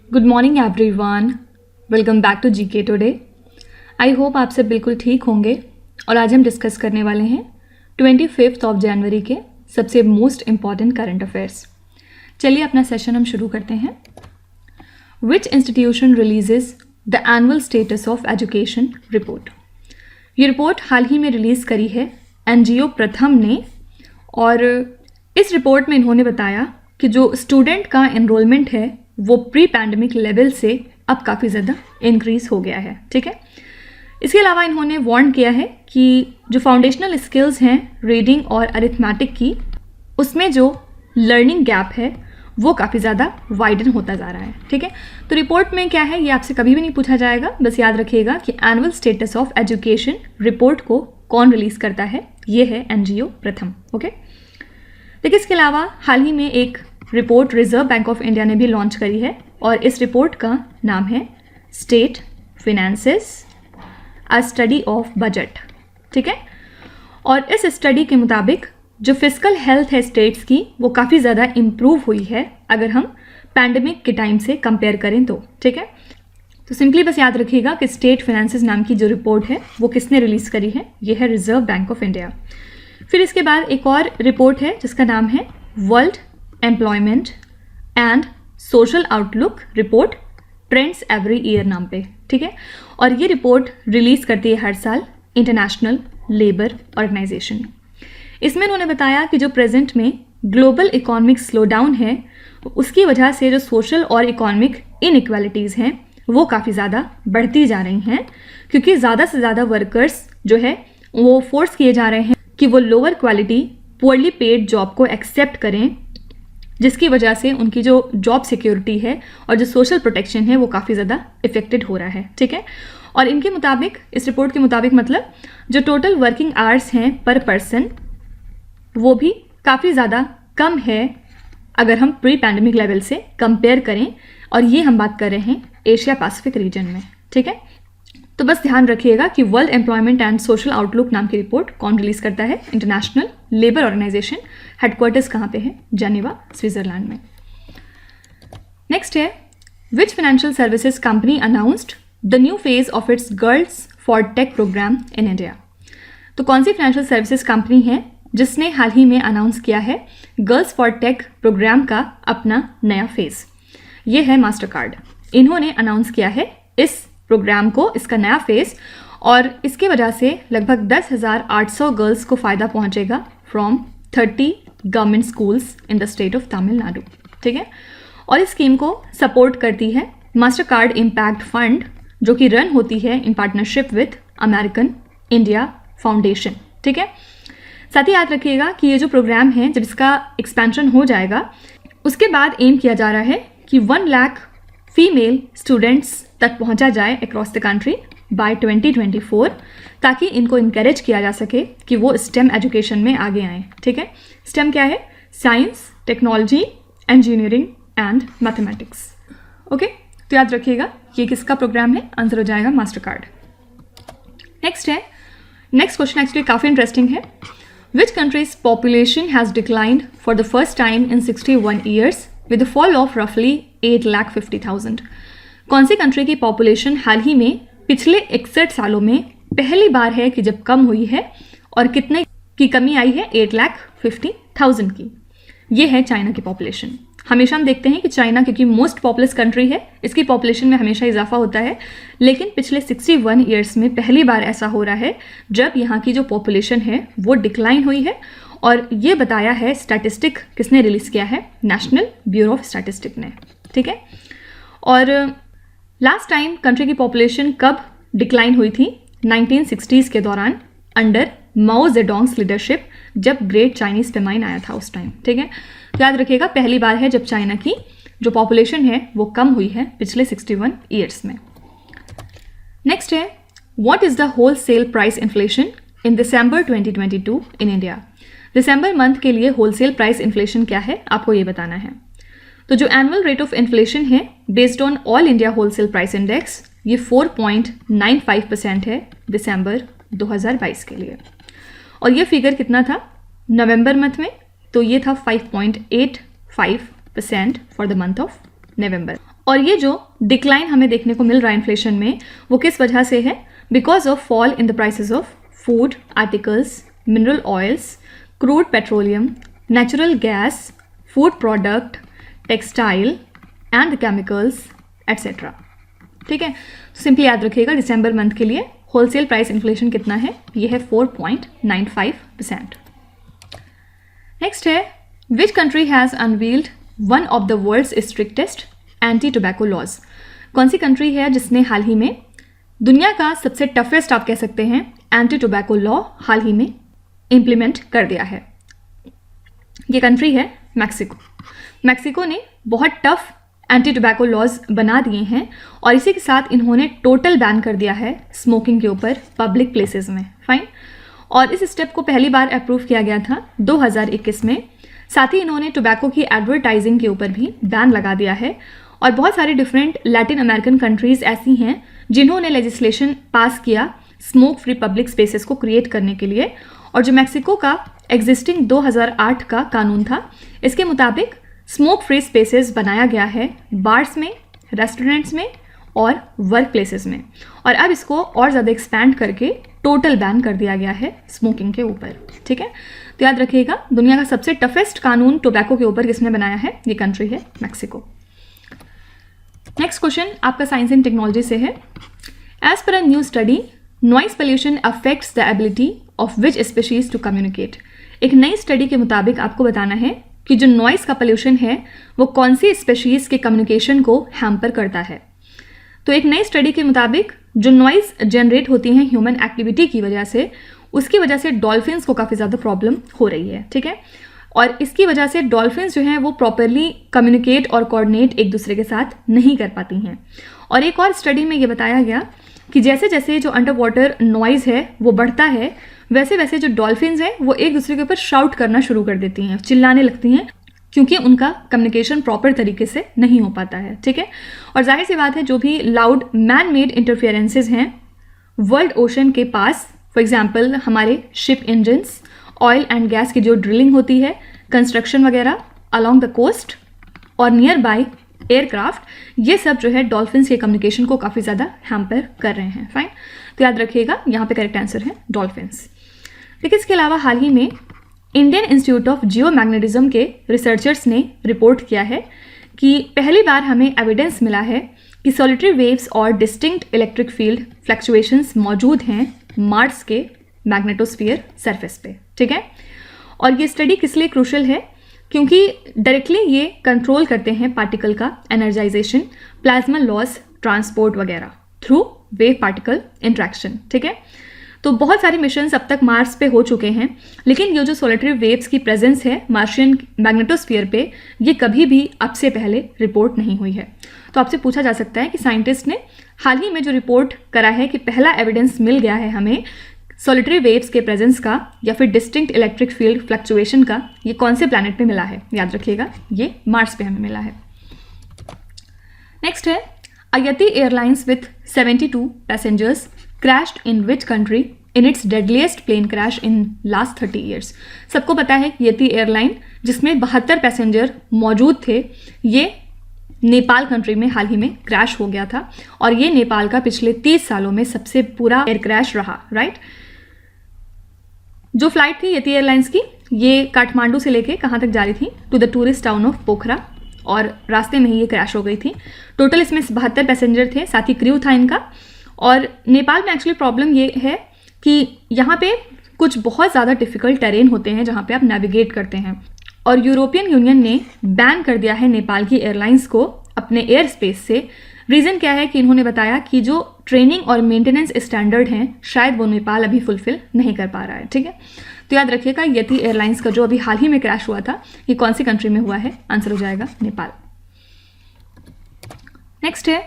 Good morning everyone, welcome back to GK today. I hope आप सब बिल्कुल ठीक होंगे और आज हम डिस्कस करने वाले हैं 25 जनवरी के सबसे मोस्ट इम्पॉर्टेंट करंट अफेयर्स। चलिए अपना सेशन हम शुरू करते हैं। विच institution releases the annual status of education report. ये रिपोर्ट हाल ही में रिलीज़ करी है एनजीओ प्रथम ने, और इस रिपोर्ट में इन्होंने बताया कि जो स्टूडेंट का एनरोलमेंट है वो प्री पैंडमिक लेवल से अब काफ़ी ज़्यादा इंक्रीज़ हो गया है। ठीक है, इसके अलावा इन्होंने वार्न किया है कि जो फाउंडेशनल स्किल्स हैं रीडिंग और अरिथमेटिक की, उसमें जो लर्निंग गैप है वो काफ़ी ज़्यादा वाइडन होता जा रहा है। ठीक है, तो रिपोर्ट में क्या है ये आपसे कभी भी नहीं पूछा जाएगा, बस याद रखिएगा कि annual status of education report को कौन रिलीज़ करता है, ये है एनजीओ प्रथम। ओके, देखिए इसके अलावा हाल ही में एक report reserve bank of India ने भी लॉन्च करी है और इस रिपोर्ट का नाम है state finances a study of budget. ठीक है, और इस स्टडी के मुताबिक जो फिस्कल हेल्थ है स्टेट्स की वो काफ़ी ज़्यादा इम्प्रूव हुई है अगर हम पैंडमिक के टाइम से कंपेयर करें तो। ठीक है, तो सिंपली बस याद रखिएगा कि स्टेट फिनेंसेस नाम की जो रिपोर्ट है वो किसने रिलीज़ करी है, ये है रिजर्व बैंक ऑफ इंडिया। फिर इसके बाद एक और रिपोर्ट है जिसका नाम है world employment and social outlook report trends every year नाम पे। ठीक है, और ये रिपोर्ट रिलीज़ करती है हर साल इंटरनेशनल लेबर ऑर्गेनाइजेशन। इसमें उन्होंने बताया कि जो प्रेजेंट में ग्लोबल इकोनॉमिक स्लोडाउन है उसकी वजह से जो सोशल और इकोनॉमिक इनइक्वालिटीज़ हैं वो काफ़ी ज़्यादा बढ़ती जा रही हैं, क्योंकि ज़्यादा से ज़्यादा वर्कर्स जो है वो फोर्स किए जा रहे हैं कि वो lower quality poorly paid job को एक्सेप्ट करें, जिसकी वजह से उनकी जो जॉब सिक्योरिटी है और जो सोशल प्रोटेक्शन है वो काफ़ी ज़्यादा इफेक्टेड हो रहा है। ठीक है, और इनके मुताबिक, इस रिपोर्ट के मुताबिक मतलब जो टोटल वर्किंग आवर्स हैं पर पर्सन वो भी काफ़ी ज़्यादा कम है अगर हम प्री पैंडमिक लेवल से कंपेयर करें, और ये हम बात कर रहे हैं एशिया पैसिफिक रीजन में। ठीक है, तो बस ध्यान रखिएगा कि world employment and social outlook नाम की रिपोर्ट कौन रिलीज़ करता है, इंटरनेशनल लेबर ऑर्गेनाइजेशन। हेडक्वार्टर्स कहाँ पे है, जेनेवा स्विट्जरलैंड में। नेक्स्ट है which financial services company announced the new phase of its girls for tech programme in India. तो कौन सी फाइनेंशियल सर्विसेज कंपनी है जिसने हाल ही में अनाउंस किया है गर्ल्स फॉर टेक प्रोग्राम का अपना नया फेज, ये है मास्टर कार्ड। इन्होंने अनाउंस किया है इस प्रोग्राम को, इसका नया फेज, और इसके वजह से लगभग 10,800 गर्ल्स को फ़ायदा पहुंचेगा from 30 government schools in the state of Tamil Nadu. ठीक है, और इस स्कीम को सपोर्ट करती है मास्टर कार्ड इम्पैक्ट फंड, जो कि रन होती है in partnership with American India foundation. ठीक है, साथ ही याद रखिएगा कि ये जो प्रोग्राम है जब इसका एक्सपेंशन हो जाएगा उसके बाद एम किया जा रहा है कि 1 लाख फीमेल स्टूडेंट्स तक पहुंचा जाए अक्रॉस द कंट्री बाय 2024, ताकि इनको इनकरेज किया जा सके कि वो स्टेम एजुकेशन में आगे आएँ। ठीक है, स्टेम क्या है, science, technology, engineering and mathematics. Okay, तो याद रखिएगा ये किसका प्रोग्राम है, आंसर हो जाएगा मास्टर कार्ड। नेक्स्ट है, नेक्स्ट क्वेश्चन एक्चुअली काफ़ी इंटरेस्टिंग है। Which countries population has declined for the first time in 61 years with the fall of रफली 8,50,000। कौन सी कंट्री की पॉपुलेशन हाल ही में पिछले 61 सालों में पहली बार है कि जब कम हुई है, और कितने की कमी आई है, 8,50,000 की। ये है चाइना की पॉपुलेशन। हमेशा हम देखते हैं कि चाइना क्योंकि मोस्ट पॉपुलस कंट्री है, इसकी पॉपुलेशन में हमेशा इजाफा होता है, लेकिन पिछले 61 ईयर्स में पहली बार ऐसा हो रहा है जब यहाँ की जो पॉपुलेशन है वो डिक्लाइन हुई है, और ये बताया है स्टैटिस्टिक किसने रिलीज़ किया है, नेशनल ब्यूरो ऑफ स्टैटिस्टिक ने। ठीक है, और लास्ट टाइम कंट्री की पॉपुलेशन कब डिक्लाइन हुई थी, 1960s के दौरान अंडर माओ जेडोंग्स लीडरशिप, जब ग्रेट चाइनीज फेमाइन आया था उस टाइम। ठीक है, तो याद रखिएगा पहली बार है जब चाइना की जो पॉपुलेशन है वो कम हुई है पिछले 61 ईयर्स में। नेक्स्ट है what is the wholesale price inflation in December 2022 in India. December month के लिए होलसेल प्राइस इन्फ्लेशन क्या है आपको ये बताना है। तो जो एनुअल रेट ऑफ इन्फ्लेशन है based on all India wholesale price index, ये 4.95% है दिसंबर 2022 के लिए, और ये फिगर कितना था नवंबर मंथ में, तो ये था 5.85% for the month of November. और ये जो डिक्लाइन हमें देखने को मिल रहा है इन्फ्लेशन में, वो किस वजह से है? Because of fall in the prices of food articles, mineral oils, crude petroleum, natural gas, food product, textile and chemicals etcetera. ठीक है, सिंपली याद रखिएगा दिसंबर मंथ के लिए होलसेल प्राइस इन्फ्लेशन कितना है? ये है 4.95%। नेक्स्ट है, which country has unveiled one of the world's strictest anti tobacco laws? कौन सी कंट्री है जिसने हाल ही में दुनिया का सबसे टफेस्ट, आप कह सकते हैं, एंटी टोबैको लॉ हाल ही में इम्प्लीमेंट कर दिया है? ये कंट्री है मैक्सिको। मैक्सिको ने बहुत टफ एंटी टोबैको लॉज बना दिए हैं और इसी के साथ इन्होंने टोटल बैन कर दिया है स्मोकिंग के ऊपर पब्लिक प्लेसेस में। फाइन। और इस स्टेप को पहली बार अप्रूव किया गया था 2021 में। साथ ही इन्होंने टोबैको की एडवर्टाइजिंग के ऊपर भी बैन लगा दिया है। और बहुत सारे डिफरेंट लैटिन अमेरिकन कंट्रीज़ ऐसी हैं जिन्होंने लेजिस्लेशन पास किया स्मोक फ्री पब्लिक स्पेसेस को क्रिएट करने के लिए। और जो मैक्सिको का एग्जिस्टिंग 2008 का कानून था, इसके मुताबिक स्मोक फ्री स्पेसेस बनाया गया है बार्स में, रेस्टोरेंट्स में और वर्क प्लेसेस में। और अब इसको और ज़्यादा एक्सपैंड करके टोटल बैन कर दिया गया है स्मोकिंग के ऊपर। ठीक है, तो याद रखिएगा दुनिया का सबसे टफेस्ट कानून टोबैको के ऊपर किसने बनाया है? ये कंट्री है मैक्सिको। नेक्स्ट क्वेश्चन आपका साइंस एंड टेक्नोलॉजी से है। As per a new study, noise pollution affects the ability of which species to communicate. एक नई स्टडी के मुताबिक आपको बताना है कि जो नॉइस का पोल्यूशन है वो कौन सी स्पीशीज के कम्युनिकेशन को हैम्पर करता है। तो एक नई स्टडी के मुताबिक जो नॉइस जनरेट होती हैं ह्यूमन एक्टिविटी की वजह से, उसकी वजह से डॉल्फिन्स को काफ़ी ज़्यादा प्रॉब्लम हो रही है। ठीक है, और इसकी वजह से डॉल्फिन्स जो हैं वो प्रॉपरली कम्युनिकेट और कोऑर्डिनेट एक दूसरे के साथ नहीं कर पाती हैं। और एक और स्टडी में ये बताया गया कि जैसे जैसे जो अंडर वाटर नॉइज़ है वो बढ़ता है, वैसे वैसे जो डॉल्फिन्स हैं वो एक दूसरे के ऊपर शाउट करना शुरू कर देती हैं, चिल्लाने लगती हैं, क्योंकि उनका कम्युनिकेशन प्रॉपर तरीके से नहीं हो पाता है। ठीक है, और जाहिर सी बात है जो भी लाउड मैन मेड इंटरफेरेंसेज हैं वर्ल्ड ओशन के पास, फॉर एग्जांपल हमारे ship engines, oil and gas की जो ड्रिलिंग होती है, कंस्ट्रक्शन वगैरह अलॉन्ग द कोस्ट और नियर बाय एयरक्राफ्ट, ये सब जो है डॉल्फिन्स के कम्युनिकेशन को काफ़ी ज़्यादा हैम्पर कर रहे हैं। फाइन, तो याद रखिएगा यहाँ पे करेक्ट आंसर है डॉल्फिन्स। लेकिन इसके अलावा हाल ही में इंडियन इंस्टीट्यूट ऑफ जियोमैग्नेटिज्म के रिसर्चर्स ने रिपोर्ट किया है कि पहली बार हमें एविडेंस मिला है कि सॉलिटरी वेव्स और डिस्टिंक्ट इलेक्ट्रिक फील्ड फ्लक्चुएशंस मौजूद हैं मार्स के मैग्नेटोस्फीयर सरफेस पे। ठीक है, और ये स्टडी किस लिए क्रूशल है? क्योंकि डायरेक्टली ये कंट्रोल करते हैं पार्टिकल का एनर्जाइजेशन, प्लाज्मा लॉस, ट्रांसपोर्ट वगैरह थ्रू वेव पार्टिकल इंट्रैक्शन। ठीक है, तो बहुत सारे मिशंस अब तक मार्स पे हो चुके हैं, लेकिन ये जो सोलेटरी वेव्स की प्रेजेंस है मार्शियन मैग्नेटोस्फीयर पे, ये कभी भी अब से पहले रिपोर्ट नहीं हुई है। तो आपसे पूछा जा सकता है कि साइंटिस्ट ने हाल ही में जो रिपोर्ट करा है कि पहला एविडेंस मिल गया है हमें सोलिटरी वेव्स के प्रेजेंस का या फिर डिस्टिंक्ट इलेक्ट्रिक फील्ड फ्लक्चुएशन का, ये कौन से प्लैनेट पे मिला है? याद रखिएगा ये मार्स पे हमें मिला है। नेक्स्ट है, Yeti airlines with 72 passengers crashed in which country in its deadliest plane crash in last 30 years। सबको पता है कि यती एयरलाइन जिसमें 72 पैसेंजर मौजूद थे, ये नेपाल कंट्री में हाल ही में क्रैश हो गया था और ये नेपाल का पिछले 30 सालों में सबसे बुरा एयर क्रैश रहा। राइट, जो फ्लाइट थी यती एयरलाइंस की, ये काठमांडू से लेके कहाँ तक जा रही थी? To the tourist town of Pokhara, और रास्ते में ही ये क्रैश हो गई थी। टोटल इसमें 72 पैसेंजर थे, साथ ही क्रू था इनका। और नेपाल में एक्चुअली प्रॉब्लम ये है कि यहाँ पे कुछ बहुत ज़्यादा डिफ़िकल्ट टेरेन होते हैं जहाँ पे आप नेविगेट करते हैं, और यूरोपियन यूनियन ने बैन कर दिया है नेपाल की एयरलाइंस को अपने एयर स्पेस से। रीज़न क्या है कि इन्होंने बताया कि जो ट्रेनिंग और मेंटेनेंस स्टैंडर्ड हैं शायद वो नेपाल अभी फुलफिल नहीं कर पा रहा है। ठीक है, तो याद रखिएगा यती एयरलाइंस का जो अभी हाल ही में क्रैश हुआ था, ये कौन सी कंट्री में हुआ है? आंसर हो जाएगा नेपाल। नेक्स्ट है,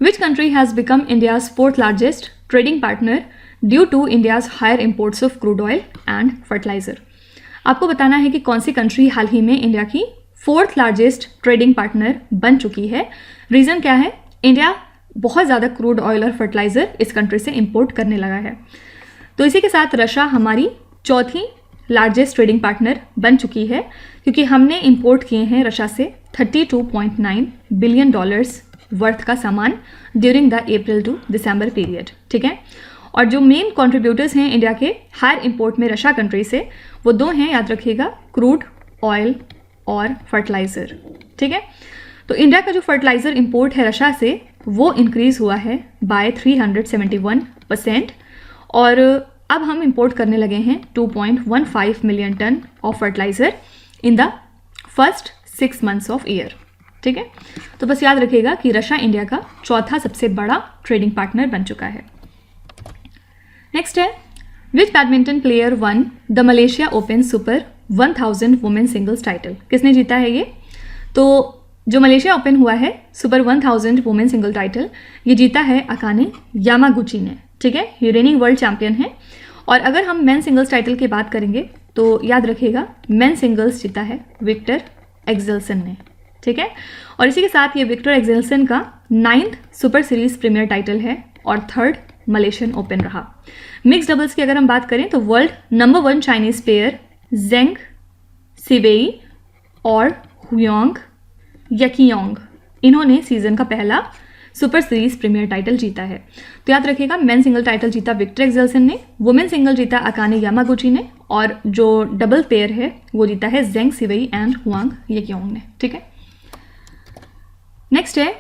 Which country has become India's 4th largest trading partner due to India's higher imports of crude oil and fertilizer? आपको बताना है कि कौन सी कंट्री हाल ही में इंडिया की 4th लार्जेस्ट ट्रेडिंग पार्टनर बन चुकी है। रीज़न क्या है? इंडिया बहुत ज़्यादा क्रूड ऑयल और फर्टिलाइज़र इस कंट्री से इंपोर्ट करने लगा है। तो इसी के साथ रशिया हमारी 4थी लार्जेस्ट ट्रेडिंग पार्टनर बन चुकी है, क्योंकि हमने इंपोर्ट किए हैं रशिया से $32.9 बिलियन वर्थ का सामान during the April to December period, ठीक है। और जो मेन कंट्रीब्यूटर्स हैं इंडिया के हायर इंपोर्ट में रशिया कंट्री से, वो दो हैं, याद रखिएगा, क्रूड ऑयल और फर्टिलाइज़र, ठीक है। तो इंडिया का जो फर्टिलाइज़र इंपोर्ट है रशिया से वो इंक्रीज़ हुआ है बाय 371%, और अब हम इंपोर्ट करने लगे हैं 2.15 million tonne of fertiliser in the first 6 months of year, ठीक है। तो बस याद रखिएगा कि रशिया इंडिया का चौथा सबसे बड़ा ट्रेडिंग पार्टनर बन चुका है। नेक्स्ट है, which badminton player won the Malaysia open super 1000 women singles title. किसने जीता है ये? तो जो मलेशिया ओपन हुआ है सुपर 1000 वुमेन सिंगल टाइटल, ये जीता है अकाने यामागुची ने, ठीक है। ये रेनिंग वर्ल्ड चैंपियन है। और अगर हम मेन सिंगल्स टाइटल की बात करेंगे तो याद रखिएगा मेन सिंगल्स जीता है विक्टर एक्सेल्सन ने, ठीक है। और इसी के साथ ये विक्टर एक्सेल्सन का 9th super series premiere title है और 3rd मलेशियन ओपन रहा। मिक्स डबल्स की अगर हम बात करें तो वर्ल्ड नंबर 1 चाइनीज प्लेयर जेंग सिवेई और हुयांग यकियोंग, इन्होंने सीजन का पहला सुपर सीरीज प्रीमियर टाइटल जीता है। तो याद रखिएगा मेन सिंगल टाइटल जीता विक्टर एक्सेल्सन ने, वुमेन सिंगल जीता अकाने यामागुची ने, और जो डबल पेयर है वो जीता है जेंग सिवेई एंड हुआंग यकियोंग ने, ठीक है। नेक्स्ट है,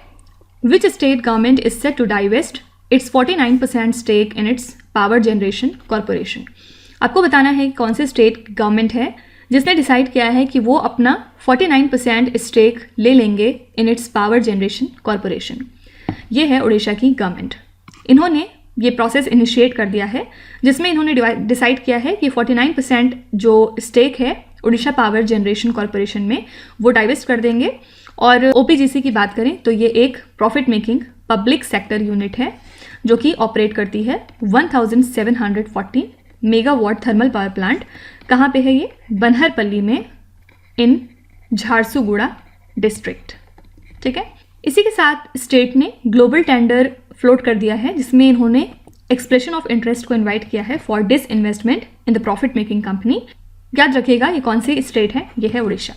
which state government is set to divest its 49% stake in its power generation corporation. आपको बताना है कि कौन से स्टेट गवर्नमेंट है जिसने डिसाइड किया है कि वो अपना 49% स्टेक ले लेंगे इन इट्स पावर जनरेशन कॉरपोरेशन। ये है उड़ीसा की गवर्नमेंट। इन्होंने ये प्रोसेस इनिशिएट कर दिया है जिसमें इन्होंने डिसाइड किया है कि 49% जो स्टेक है उड़ीसा पावर जनरेशन कॉरपोरेशन में वो डाइवेस्ट कर देंगे। और ओपीजीसी की बात करें तो ये एक profit making public sector unit है जो कि ऑपरेट करती है 1740 मेगावाट थर्मल पावर प्लांट। कहाँ पे है ये? बनहरपल्ली में इन झारसुगुड़ा डिस्ट्रिक्ट, ठीक है। इसी के साथ स्टेट ने ग्लोबल टेंडर फ्लोट कर दिया है जिसमें इन्होंने एक्सप्रेशन ऑफ इंटरेस्ट को इनवाइट किया है for disinvestment in the profit making company. याद रखिएगा ये कौन सी स्टेट है, ये है उड़ीसा।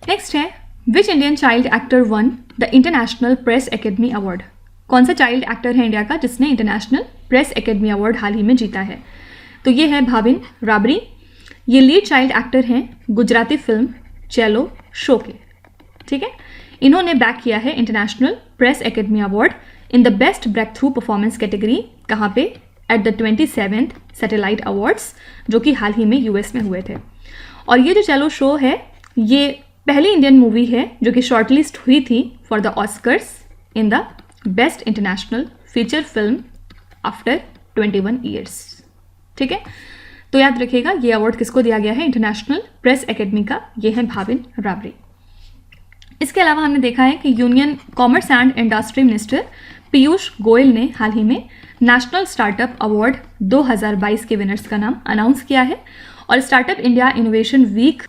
नेक्स्ट है, which Indian child actor one the international Press Academy award. कौन सा चाइल्ड एक्टर है इंडिया का जिसने इंटरनेशनल प्रेस एकेडमी अवार्ड हाल ही में जीता है? तो ये है भाविन राबरी। ये लीड चाइल्ड एक्टर हैं गुजराती फिल्म चेलो शो के, ठीक है। इन्होंने बैक किया है International Press Academy award in the best breakthrough performance category. कहाँ पे? At the 27th satellite awards जो कि हाल ही में यूएस में हुए थे। और ये जो चेलो शो है ये पहली इंडियन मूवी है जो कि शॉर्टलिस्ट हुई थी for the Oscars in the best international feature film after 21 years, ठीक है। तो याद रखिएगा ये अवार्ड किसको दिया गया है? इंटरनेशनल प्रेस एकेडमी का। ये है भाविन राबरी। इसके अलावा हमने देखा है कि union commerce and industry minister Piyush Goyal ने हाल ही में नेशनल स्टार्टअप अवार्ड 2022 के विनर्स का नाम अनाउंस किया है। और स्टार्टअप इंडिया इनोवेशन वीक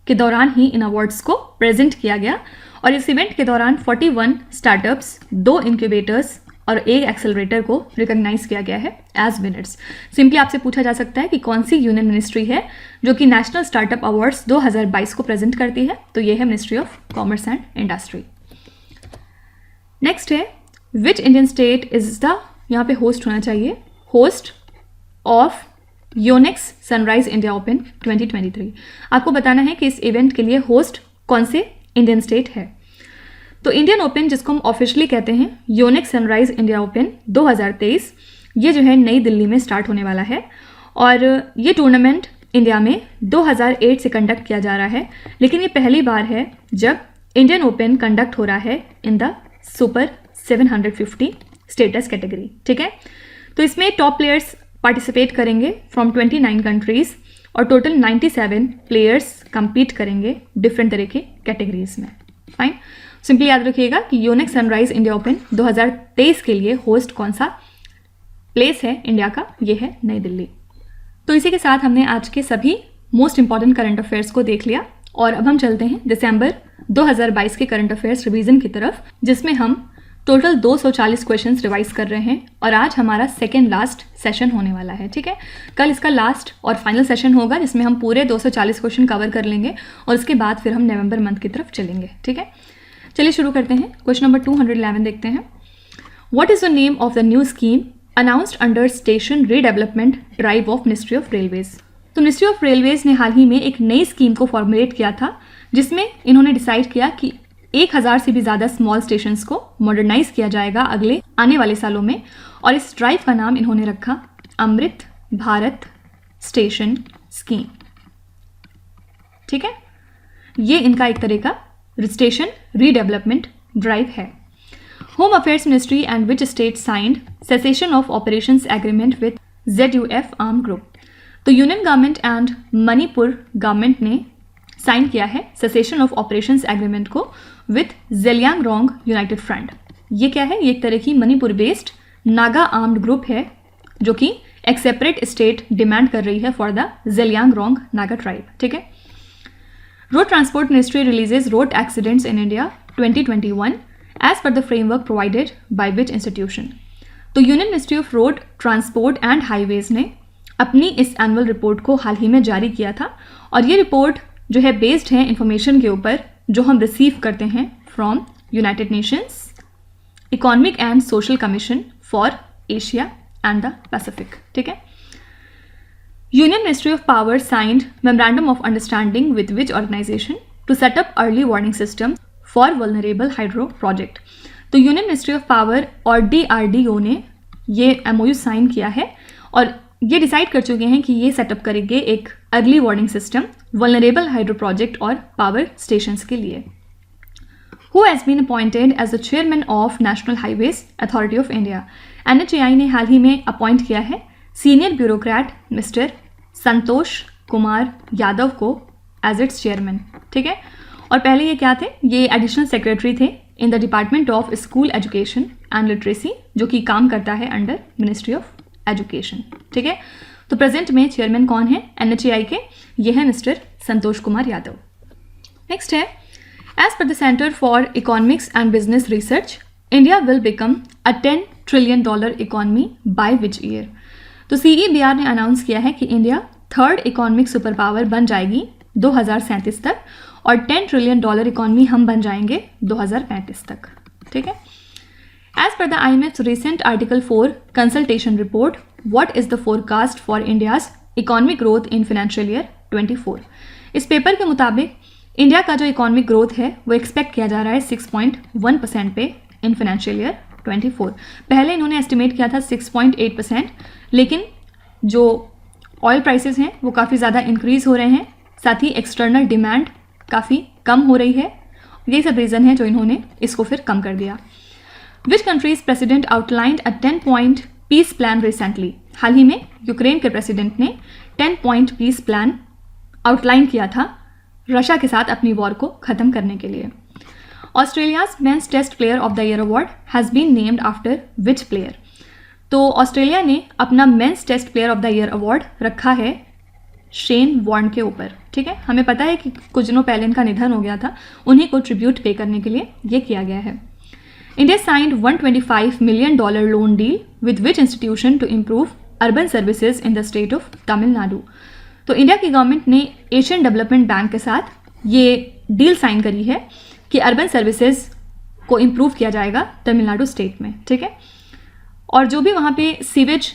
के दौरान ही इन अवार्ड्स को प्रेजेंट किया गया। और इस इवेंट के दौरान 41 स्टार्टअप्स, 2 इंक्यूबेटर्स और 1 एक्सेलरेटर को रिकॉग्नाइज किया गया है एज विनर्स। सिंपली आपसे पूछा जा सकता है कि कौन सी यूनियन मिनिस्ट्री है जो कि नेशनल स्टार्टअप अवार्ड्स 2022 को प्रेजेंट करती है? तो ये है ministry of commerce and industry. Next है, which Indian state is the, यहाँ पे होस्ट होना चाहिए, host of Yonex Sunrise India open 2023। आपको बताना है कि इस इवेंट के लिए होस्ट कौन से इंडियन स्टेट है। तो इंडियन ओपन जिसको हम ऑफिशियली कहते हैं योनेक्स सनराइज इंडिया ओपन 2023, ये जो है नई दिल्ली में स्टार्ट होने वाला है। और ये टूर्नामेंट इंडिया में 2008 से कंडक्ट किया जा रहा है, लेकिन ये पहली बार है जब इंडियन ओपन कंडक्ट हो रहा है in the super 750 status category, ठीक है। तो इसमें टॉप प्लेयर्स पार्टिसिपेट करेंगे फ्रॉम 29 कंट्रीज और टोटल 97 प्लेयर्स compete करेंगे डिफरेंट तरह के कैटेगरीज में। फाइन, सिंपली याद रखिएगा कि योनेक्स सनराइज इंडिया ओपन 2023 के लिए होस्ट कौन सा प्लेस है इंडिया का? ये है नई दिल्ली। तो इसी के साथ हमने आज के सभी मोस्ट इंपॉर्टेंट करंट अफेयर्स को देख लिया और अब हम चलते हैं दिसंबर 2022 के करंट अफेयर्स रिवीजन की तरफ, जिसमें हम टोटल 240 क्वेश्चंस रिवाइज कर रहे हैं और आज हमारा सेकेंड लास्ट सेशन होने वाला है, ठीक है। कल इसका लास्ट और फाइनल सेशन होगा जिसमें हम पूरे 240 क्वेश्चन कवर कर लेंगे और उसके बाद फिर हम नवंबर मंथ की तरफ चलेंगे, ठीक है। चलिए शुरू करते हैं। क्वेश्चन नंबर 211 देखते हैं। What is the name of the new scheme announced under station redevelopment drive of ministry of railways. तो मिनिस्ट्री ऑफ रेलवेज ने हाल ही में एक नई स्कीम को फॉर्मुलेट किया था, जिसमें इन्होंने डिसाइड किया कि 1000 से भी ज़्यादा स्मॉल स्टेशंस को मॉडर्नाइज किया जाएगा अगले आने वाले सालों में, और इस ड्राइव का नाम इन्होंने रखा अमृत भारत स्टेशन स्कीम। ठीक है, ये इनका एक तरह का स्टेशन रीडेवलपमेंट ड्राइव है। Home affairs ministry and which state signed cessation of operations agreement with ZUF arm group. तो union government and Manipur government ने साइन किया है सेसेशन ऑफ ऑपरेशंस एग्रीमेंट को विथ ज़ेलियांगरोंग यूनाइटेड फ्रंट। ये क्या है? ये एक तरह की Manipur based Naga armed group है जो कि एक सेपरेट स्टेट डिमांड कर रही है for the Zeliangrong Naga tribe. ठीक है। Road transport ministry releases road accidents in India 2021 as per the framework provided by which institution. तो union ministry of road transport and highways ने अपनी इस एनुअल रिपोर्ट को हाल ही में जारी किया था, और ये रिपोर्ट जो है बेस्ड है इंफॉर्मेशन के ऊपर जो हम रिसीव करते हैं from United Nations Economic and Social Commission for Asia and the Pacific. ठीक है। Union ministry of Power signed memorandum of understanding with which organisation to set up early warning system for vulnerable hydro project. तो union ministry of Power और DRDO ने ये MOU sign किया है और ये डिसाइड कर चुके हैं कि ये सेटअप करेंगे एक early warning system vulnerable hydro project और पावर स्टेशंस के लिए। Who has been appointed as the chairman of National Highways Authority of India. NHAI ने हाल ही में अपॉइंट किया है senior bureaucrat mister Santosh Kumar Yadav को एज इट्स चेयरमैन। ठीक है। और पहले ये क्या थे? ये एडिशनल सेक्रेटरी थे in the department of school education and literacy, जो कि काम करता है अंडर मिनिस्ट्री ऑफ एजुकेशन। ठीक है। तो प्रेजेंट में चेयरमैन कौन है NHAI के? ये है मिस्टर संतोष कुमार यादव। नेक्स्ट है, as per the Centre for Economics and Business Research India will become a $10 trillion economy by which year. तो CEBR ने अनाउंस किया है कि India third economic super power बन जाएगी 2037 तक, और $10 ट्रिलियन इकोनॉमी हम बन जाएंगे 2035 तक। ठीक है। As per the IMF's recent Article 4 consultation report, what is the forecast for India's economic growth in financial year 24? इस पेपर के मुताबिक इंडिया का जो इकोनॉमिक ग्रोथ है वो एक्सपेक्ट किया जा रहा है 6.1% पे इन फाइनेंशियल ईयर 24। पहले इन्होंने एस्टिमेट किया था 6.8%, लेकिन जो ऑयल प्राइसेस हैं वो काफ़ी ज़्यादा इंक्रीज़ हो रहे हैं, साथ ही एक्सटर्नल डिमांड काफ़ी कम हो रही है। ये सब रीज़न है जो इन्होंने इसको फिर कम कर दिया। Which country's president outlined a 10-point peace plan recently? हाल ही में यूक्रेन के प्रेसिडेंट ने 10-point peace plan आउटलाइन किया था रशिया के साथ अपनी वॉर को ख़त्म करने के लिए। Australia's men's test player of the year award has been named after which player. तो ऑस्ट्रेलिया ने अपना men's test player of the year award रखा है शेन वॉर्न के ऊपर। ठीक है। हमें पता है कि कुछ दिनों पहले इनका निधन हो गया था, उन्हीं को ट्रिब्यूट पे करने के लिए ये किया गया है। India signed $125 million loan deal with which institution to improve urban services in the state of Tamil Nadu? तो इंडिया की गवर्नमेंट ने एशियन डेवलपमेंट बैंक के साथ ये डील साइन करी है कि अर्बन सर्विसेज को इम्प्रूव किया जाएगा तमिलनाडु स्टेट में। ठीक है। और जो भी वहाँ पे सीवेज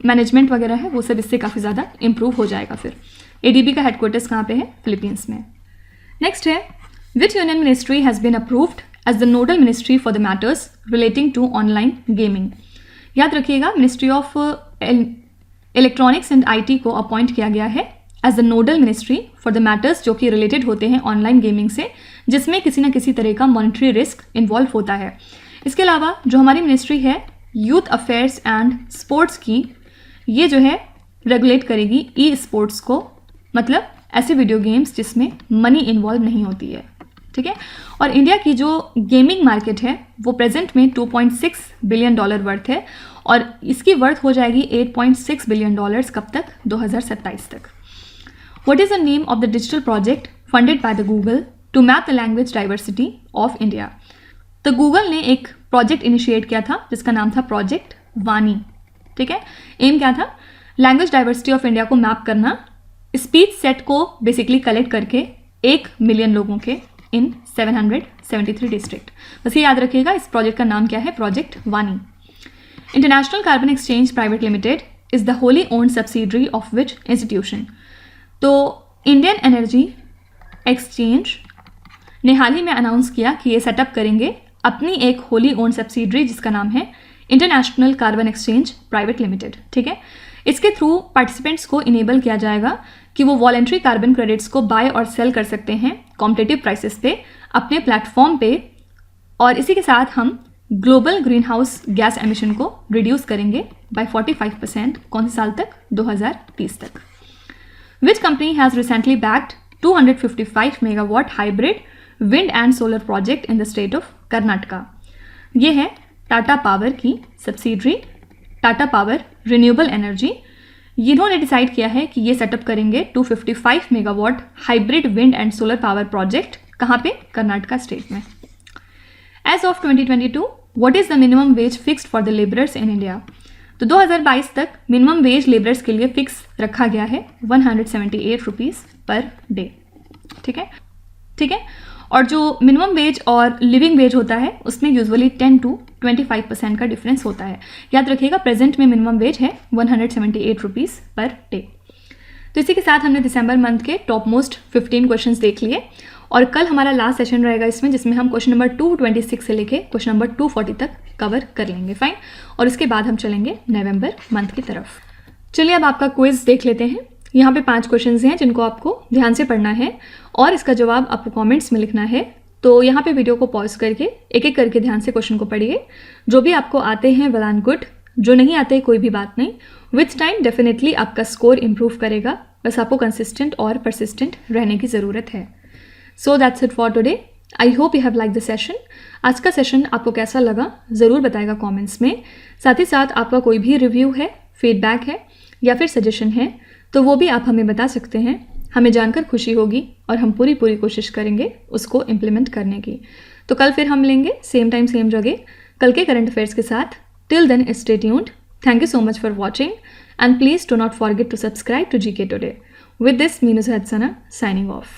मैनेजमेंट वगैरह है वो सब इससे काफ़ी ज़्यादा इम्प्रूव हो जाएगा। फिर ADB का हेडक्वार्टर्स कहाँ पे है? फिलीपींस में। नेक्स्ट है, which union ministry has been approved as the nodal ministry for the matters relating to online gaming। याद रखिएगा, ministry of electronics and IT को अपॉइंट किया गया है as the nodal ministry for the matters जो कि related होते हैं ऑनलाइन गेमिंग से, जिसमें किसी न किसी तरह का मॉनिटरी रिस्क इन्वॉल्व होता है। इसके अलावा जो हमारी मिनिस्ट्री है यूथ अफेयर्स एंड स्पोर्ट्स की, ये जो है रेगुलेट करेगी E-स्पोर्ट्स को, मतलब ऐसे वीडियो गेम्स जिसमें मनी इन्वॉल्व नहीं होती है। ठीक है। और इंडिया की जो गेमिंग मार्केट है वो प्रेजेंट में $2.6 बिलियन वर्थ है, और इसकी वर्थ हो जाएगी $8.6 बिलियन कब तक? 2027 तक। What is the name of the digital project funded by the Google to map the language diversity of India? तो गूगल ने एक प्रोजेक्ट इनिशिएट किया था जिसका नाम था प्रोजेक्ट वानी। ठीक है। एम क्या था? लैंग्वेज डाइवर्सिटी ऑफ इंडिया को मैप करना, स्पीच सेट को बेसिकली कलेक्ट करके 1 मिलियन लोगों के in 773 district. बस ये याद रखिएगा, इस प्रोजेक्ट का नाम क्या है, प्रोजेक्ट वानी. International carbon exchange private limited is the wholly owned subsidiary of which institution. तो इंडियन एनर्जी एक्सचेंज ने हाल ही में अनाउंस किया कि ये सेटअप करेंगे अपनी एक होली ओन्ड सब्सिडरी जिसका नाम है international carbon exchange private limited. ठीक है, इसके थ्रू पार्टिसिपेंट्स को इनेबल किया जाएगा कि वो वॉलेंट्री कार्बन क्रेडिट्स को बाय और सेल कर सकते हैं कॉम्पिटिटिव प्राइसेस पे अपने प्लेटफॉर्म पे, और इसी के साथ हम global greenhouse gas emission को रिड्यूस करेंगे बाय 45%. कौन से साल तक, 2030 तक. Which company has recently backed 255 megawatt hybrid wind and solar project in the state of Karnataka. ये है टाटा पावर की subsidiary Tata power renewable energy. इन्होंने डिसाइड किया है कि ये सेटअप करेंगे 255 megawatt hybrid wind and solar power project. कहाँ पे, कर्नाटका स्टेट में. As of 2022 what is the minimum wage fixed for the labourers in India. तो 2022 तक मिनिमम वेज लेबरर्स के लिए फिक्स रखा गया है 178 रुपीज़ पर डे. ठीक है. और जो मिनिमम वेज और लिविंग वेज होता है उसमें यूजुअली 10 to 25% का डिफरेंस होता है. याद रखिएगा, प्रेजेंट में मिनिमम वेज है 178 रुपीज़ पर डे. तो इसी के साथ हमने दिसंबर मंथ के टॉप मोस्ट 15 क्वेश्चंस देख लिए, और कल हमारा लास्ट सेशन रहेगा इसमें, जिसमें हम क्वेश्चन नंबर 226 से लेके क्वेश्चन नंबर 240 तक कवर कर लेंगे. फाइन. और इसके बाद हम चलेंगे नवंबर मंथ की तरफ. चलिए अब आपका क्विज देख लेते हैं. यहाँ पे 5 क्वेश्चंस हैं जिनको आपको ध्यान से पढ़ना है और इसका जवाब आपको कमेंट्स में लिखना है. तो यहाँ पे वीडियो को पॉज करके एक एक करके ध्यान से क्वेश्चन को पढ़िए. जो भी आपको आते हैं वेल एंड गुड, जो नहीं आते कोई भी बात नहीं. विथ टाइम डेफिनेटली आपका स्कोर इंप्रूव करेगा, बस आपको कंसिस्टेंट और परसिस्टेंट रहने की ज़रूरत है. So that's it for today. I hope you have like the session. आज का सेशन आपको कैसा लगा ज़रूर बताएगा कमेंट्स में. साथ ही साथ आपका कोई भी रिव्यू है, फीडबैक है या फिर सजेशन है तो वो भी आप हमें बता सकते हैं. हमें जानकर खुशी होगी और हम पूरी कोशिश करेंगे उसको इम्प्लीमेंट करने की. तो कल फिर हम मिलेंगे सेम टाइम सेम जगह कल के करंट अफेयर्स के साथ. Till then stay tuned. Thank you so much for watching and please do not forget to subscribe to GK Today. With this, Meenus Hadsana signing off.